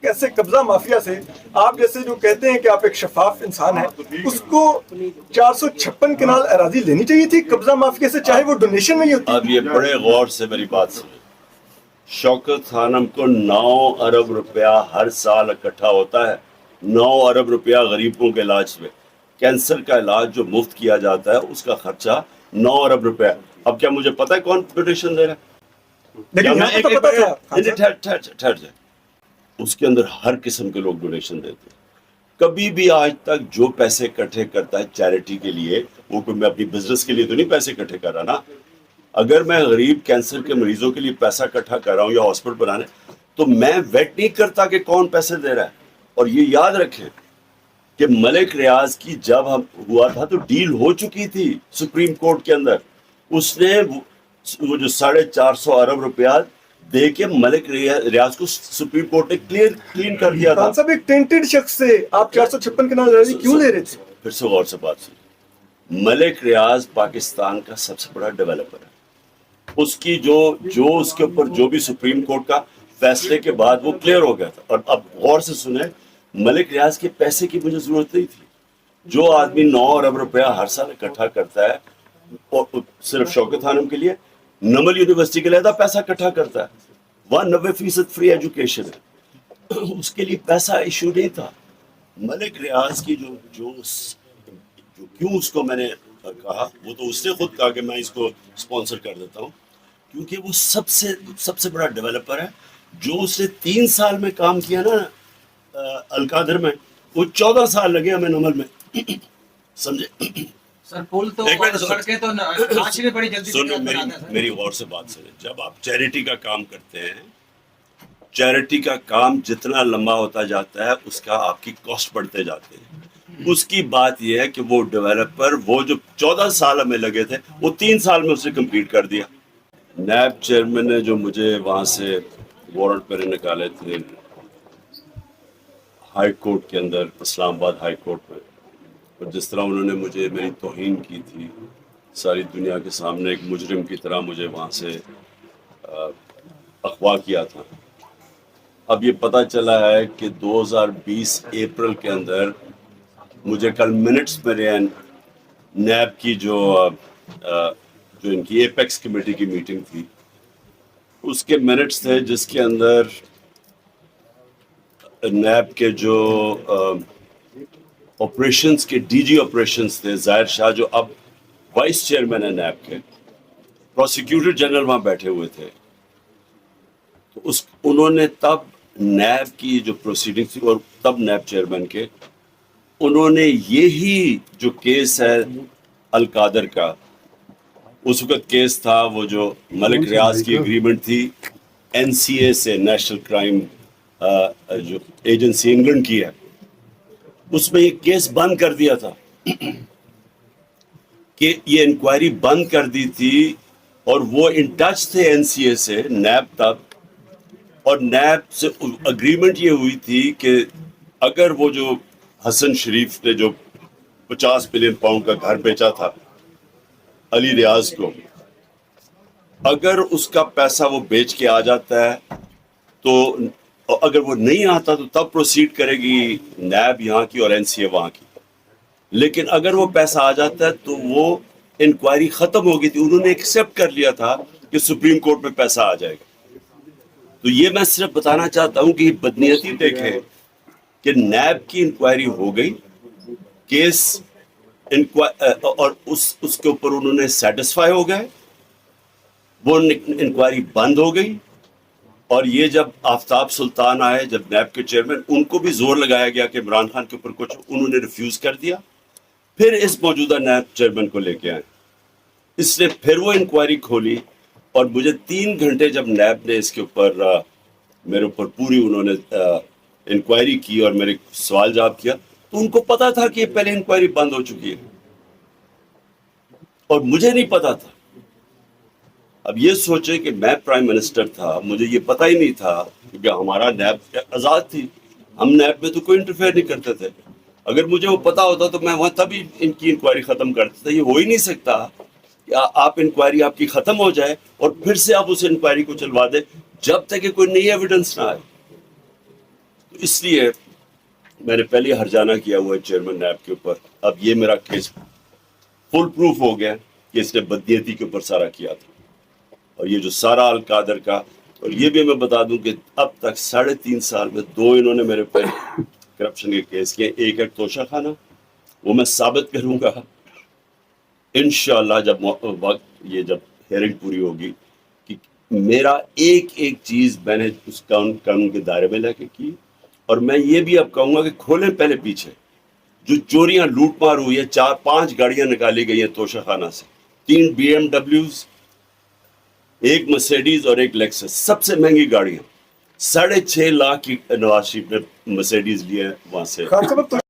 کیسے قبضہ مافیا سے آپ جیسے جو کہتے ہیں کہ آپ ایک شفاف انسان ہیں، اس کو 456 کنال اراضی لینی چاہیے تھی قبضہ مافیا سے، چاہے وہ ڈونیشن میں ہی ہوتی؟ اب یہ بڑے غور سے میری بات سنیں. شوکت خانم کو 9 ارب روپیہ ہر سال اکٹھا ہوتا ہے. 9 ارب روپیہ غریبوں کے علاج میں. کینسر کا علاج جو مفت کیا جاتا ہے اس کا خرچہ 9 ارب روپیہ. اب کیا مجھے پتا ہے کون ڈونیشن دے رہا ہے؟ اس کے اندر ہر قسم کے لوگ ڈونیشن دیتے ہیں. کبھی بھی آج تک جو پیسے اکٹھے کرتا ہے چیریٹی کے لیے، وہ کوئی میں اپنی بزنس کے لیے تو نہیں پیسے اکٹھے کر رہا نا. اگر میں غریب کینسر کے مریضوں کے لیے پیسہ اکٹھا کر رہا ہوں یا ہاسپٹل بنانے، تو میں ویٹ نہیں کرتا کہ کون پیسے دے رہا ہے. اور یہ یاد رکھیں کہ ملک ریاض کی جب ہم ہوا تھا تو ڈیل ہو چکی تھی سپریم کورٹ کے اندر. اس نے وہ جو 450 ارب روپیہ دے کے ملک ریاض کو سپریم کورٹ نے کلین کر دیا تھا. صاحب ایک ٹینٹڈ شخص سے آپ 456 کنال اراضی کیوں لے رہے تھے؟ پھر سے غور سے بات سنیں. ملک ریاض پاکستان کا سب سے بڑا ڈیولپر ہے. اس کی جو اس کے اوپر جو بھی سپریم کورٹ کا فیصلے کے بعد وہ کلیئر ہو گیا تھا. اور اب غور سے سنیں، ملک ریاض کے پیسے کی مجھے ضرورت نہیں تھی. جو آدمی 9 ارب روپیہ ہر سال اکٹھا کرتا ہے، اور صرف شوکت خانم کے لیے، نمل یونیورسٹی کے لیے پیسہ اکٹھا کرتا ہے، وہاں 90% فری ایجوکیشن ہے، اس کے لیے پیسہ ایشو نہیں تھا. ملک ریاض کی جو کیوں اس کو میں نے کہا، وہ تو اس نے خود کہا کہ میں اس کو اسپانسر کر دیتا ہوں، کیونکہ وہ سب سے بڑا ڈیولپر ہے. جو اس نے 3 سال میں کام کیا نا القادر میں، وہ 14 سال لگے ہمیں نمل میں. سمجھے سر؟ پل تو سڑکیں تو آج بھی بڑی جلدی سنو، میری غور سے بات سنیں. جب آپ چیریٹی کا کام کرتے ہیں، چیریٹی کا کام جتنا لمبا ہوتا جاتا ہے اس کا آپ کی کاسٹ بڑھتے جاتے ہیں. اس کی بات یہ ہے کہ وہ ڈیولپر، وہ جو 14 سال ہمیں لگے تھے، وہ 3 سال میں اسے کمپلیٹ کر دیا. نیب چیئرمین نے جو مجھے وہاں سے وارنٹ پر نکالے تھے ہائی کورٹ کے اندر، اسلام آباد ہائی کورٹ میں، اور جس طرح انہوں نے مجھے میری توہین کی تھی ساری دنیا کے سامنے، ایک مجرم کی طرح مجھے وہاں سے اغوا کیا تھا. اب یہ پتہ چلا ہے کہ 2020 اپریل کے اندر مجھے کل منٹس میں نیب کی جو ان کی ایپیکس کمیٹی کی میٹنگ تھی، اس کے منٹس تھے جس کے اندر نیب کے جو آپریشنز کے ڈی جی آپریشنز تھے ظاہر شاہ، جو اب وائس چیئرمین ہے نیب کے، پروسیکیوٹر جنرل وہاں بیٹھے ہوئے تھے. تو انہوں نے تب نیب کی جو پروسیڈنگ تھی، اور تب نیب چیئرمین کے، انہوں نے یہی جو کیس ہے القادر کا، اس وقت کیس تھا وہ جو ملک ریاض کی اگریمنٹ تھی این سی اے سے، نیشنل کرائم جو ایجنسی انگلینڈ کی ہے، اس میں یہ کیس بند کر دیا تھا کہ یہ انکوائری بند کر دی تھی. اور وہ ان ٹچ تھے این سی اے سے، نیب تک، اور نیب سے اگریمنٹ یہ ہوئی تھی کہ اگر وہ جو حسن شریف نے جو 50 ملین پاؤنڈ کا گھر بیچا تھا علی ریاض کو، اگر اس کا پیسہ وہ بیچ کے آ جاتا ہے تو اگر وہ نہیں آتا تو تب پروسیڈ کرے گی نیب یہاں کی اور این سی اے وہاں کی. لیکن اگر وہ پیسہ آ جاتا ہے تو وہ انکوائری ختم ہو گئی تھی. انہوں نے ایکسیپٹ کر لیا تھا کہ سپریم کورٹ میں پیسہ آ جائے گا. تو یہ میں صرف بتانا چاہتا ہوں کہ یہ بدنیتی دیکھیں کہ نیب کی انکوائری ہو گئی، کیس اور اس کے اوپر انہوں نے سیٹسفائی ہو گئے، وہ انکوائری بند ہو گئی. اور یہ جب آفتاب سلطان آئے، جب نیب کے چیئرمین، ان کو بھی زور لگایا گیا کہ عمران خان کے اوپر کچھ، انہوں نے ریفیوز کر دیا. پھر اس موجودہ نیب چیئرمین کو لے کے آئے، اس نے پھر وہ انکوائری کھولی. اور مجھے 3 گھنٹے جب نیب نے اس کے اوپر میرے اوپر پوری انہوں نے انکوائری کی اور میرے سوال جواب کیا، تو ان کو پتا تھا کہ یہ پہلے انکوائری بند ہو چکی ہے اور مجھے نہیں پتا تھا. اب یہ سوچے کہ میں پرائم منسٹر تھا، مجھے یہ پتہ ہی نہیں تھا، کیونکہ ہمارا نیب آزاد تھی، ہم نیب میں تو کوئی انٹرفیئر نہیں کرتے تھے. اگر مجھے وہ پتا ہوتا تو میں وہاں تبھی ان کی انکوائری ختم کرتا تھا. یہ ہو ہی نہیں سکتا کہ آپ انکوائری آپ کی ختم ہو جائے اور پھر سے آپ اس انکوائری کو چلوا دیں جب تک کہ کوئی نئی ایویڈنس نہ آئے. تو اس لیے میں نے پہلے ہرجانہ کیا ہوا ہے چیئرمین نیب کے اوپر. اب یہ میرا کیس فل پروف ہو گیا کہ اس نے بدنیتی کے اوپر سارا کیا تھا. اور یہ جو سارا القادر کا, اور یہ بھی میں بتا دوں کہ اب تک 3.5 سال میں 2 انہوں نے میرے پہ کرپشن کے کیس کیے. ایک ہے توشہ خانہ, وہ میں ثابت کروں گا انشاءاللہ جب وقت, یہ جب ہیئرنگ پوری ہوگی, کہ میرا ایک ایک چیز میں نے اس قانون کے دائرے میں لے کے کی. اور میں یہ بھی اب کہوں گا کہ کھولیں پہلے پیچھے جو چوریاں لوٹ مار ہوئی ہے. 4-5 گاڑیاں نکالی گئی ہیں توشہ خانہ سے, 3 BMWs, 1 مرسیڈیز اور 1 لیکسس, سب سے مہنگی گاڑیاں. 6.5 لاکھ کی نواز شریف نے مرسیڈیز لی ہے وہاں سے. خان صاحب